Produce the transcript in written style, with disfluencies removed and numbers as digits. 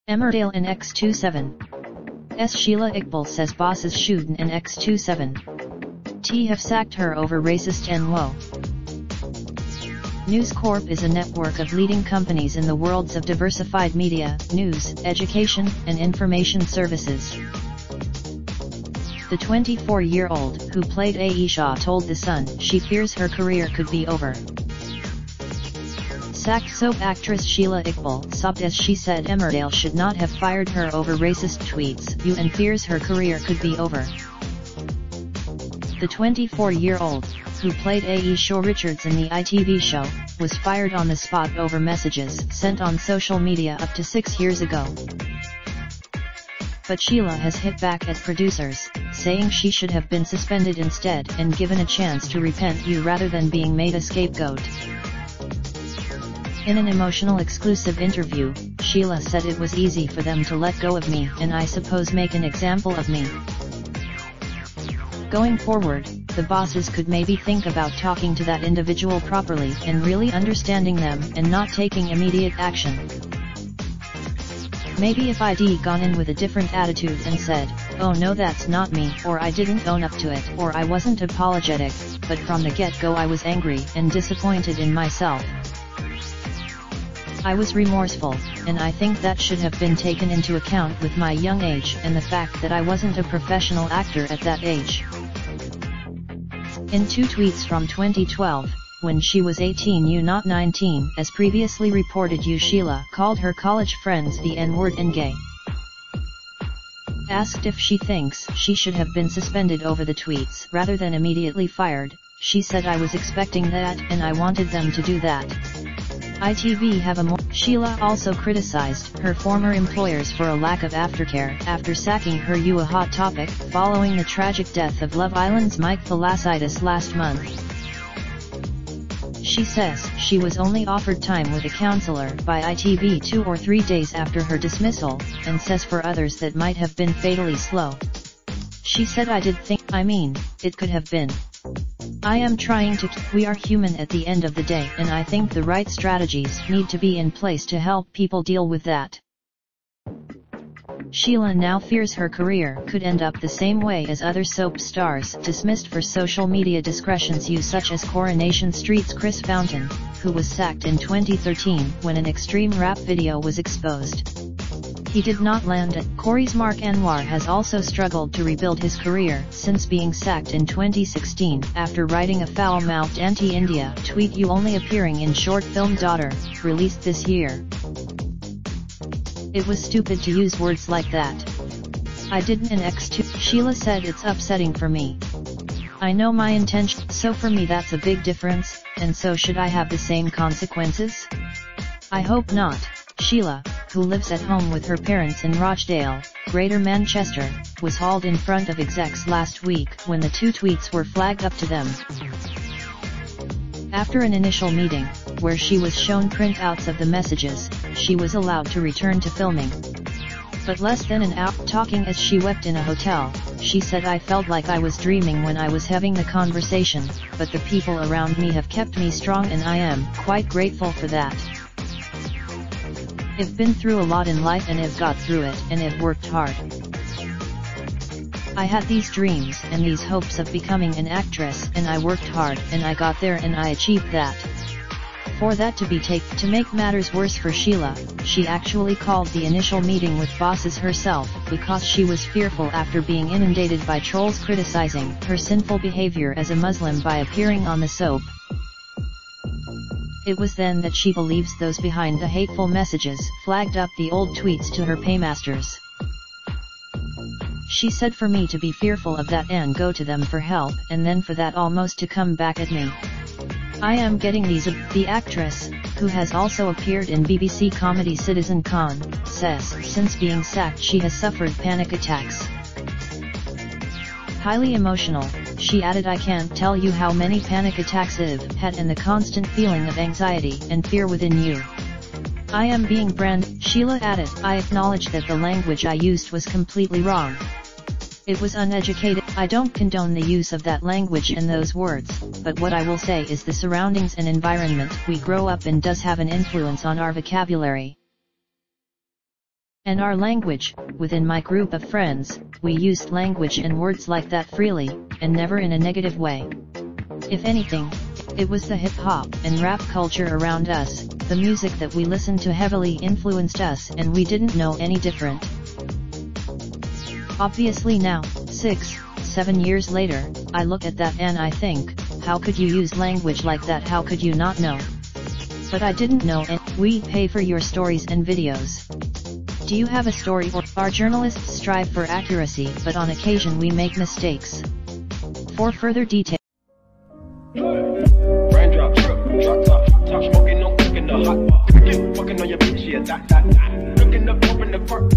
Emmerdale and x27. Shila Iqbal says bosses shouldn and x27 have sacked her over racist NWO. News Corp is a network of leading companies in the worlds of diversified media, news, education, and information services. The 24-year-old, who played Aisha, told The Sun she fears her career could be over. Sacked soap actress Shila Iqbal sobbed as she said Emmerdale should not have fired her over racist tweets, and fears her career could be over. The 24-year-old, who played Aisha Richards in the ITV show, was fired on the spot over messages sent on social media up to 6 years ago. But Shila has hit back at producers, saying she should have been suspended instead and given a chance to repent rather than being made a scapegoat. In an emotional exclusive interview, Shila said it was easy for them to let go of me and I suppose make an example of me. Going forward, the bosses could maybe think about talking to that individual properly and really understanding them and not taking immediate action. Maybe if I'd gone in with a different attitude and said, "Oh no, that's not me," or "I didn't own up to it," or "I wasn't apologetic," but from the get-go I was angry and disappointed in myself. I was remorseful, and I think that should have been taken into account with my young age and the fact that I wasn't a professional actor at that age. In 2 tweets from 2012, when she was 18 not 19, as previously reported, Shila called her college friends the N-word and gay. Asked if she thinks she should have been suspended over the tweets rather than immediately fired, she said, "I was expecting that and I wanted them to do that." ITV have a more. Shila also criticized her former employers for a lack of aftercare after sacking her a hot topic following the tragic death of Love Island's Mike Thalassitis last month. She says she was only offered time with a counselor by ITV 2 or 3 days after her dismissal, and says for others that might have been fatally slow. She said, it could have been. I am trying to. We are human at the end of the day, and I think the right strategies need to be in place to help people deal with that. Shila now fears her career could end up the same way as other soap stars dismissed for social media discretions, such as Coronation Street's Chris Fountain, who was sacked in 2013 when an extreme rap video was exposed. He did not land. Corey's Mark Anwar has also struggled to rebuild his career since being sacked in 2016 after writing a foul-mouthed anti-India tweet, only appearing in short film Daughter, released this year. "It was stupid to use words like that. I didn't." And X2, Shila said, "It's upsetting for me. I know my intention, so for me that's a big difference, and so should I have the same consequences? I hope not." Shila, who lives at home with her parents in Rochdale, Greater Manchester, was hauled in front of execs last week when the 2 tweets were flagged up to them. After an initial meeting, where she was shown printouts of the messages, she was allowed to return to filming. But less than an hour talking as she wept in a hotel, she said, "I felt like I was dreaming when I was having the conversation, but the people around me have kept me strong and I am quite grateful for that. I've been through a lot in life and I've got through it and I've worked hard. I had these dreams and these hopes of becoming an actress and I worked hard and I got there and I achieved that." For that to make matters worse for Shila, she actually called the initial meeting with bosses herself because she was fearful after being inundated by trolls criticizing her sinful behavior as a Muslim by appearing on the soap. It was then that she believes those behind the hateful messages flagged up the old tweets to her paymasters. She said, "For me to be fearful of that and go to them for help and then for that almost to come back at me. I am getting these." The actress, who has also appeared in BBC comedy Citizen Khan, says since being sacked she has suffered panic attacks. Highly emotional, she added, "I can't tell you how many panic attacks I've had and the constant feeling of anxiety and fear within you. I am being branded." Shila added, "I acknowledge that the language I used was completely wrong. It was uneducated." I don't condone the use of that language and those words, but what I will say is the surroundings and environment we grow up in does have an influence on our vocabulary and our language. Within my group of friends, we used language and words like that freely, and never in a negative way. If anything, it was the hip-hop and rap culture around us, the music that we listened to heavily influenced us, and we didn't know any different. Obviously now, 6, 7 years later, I look at that and I think, how could you use language like that, how could you not know? But I didn't know, and we pay for your stories and videos. Do you have a story? Or our journalists strive for accuracy, but on occasion we make mistakes. For further details, raindrop, drop top, smoking, no cooking the hot pot, fucking on your bitch, yeah, that. Looking up, open the park,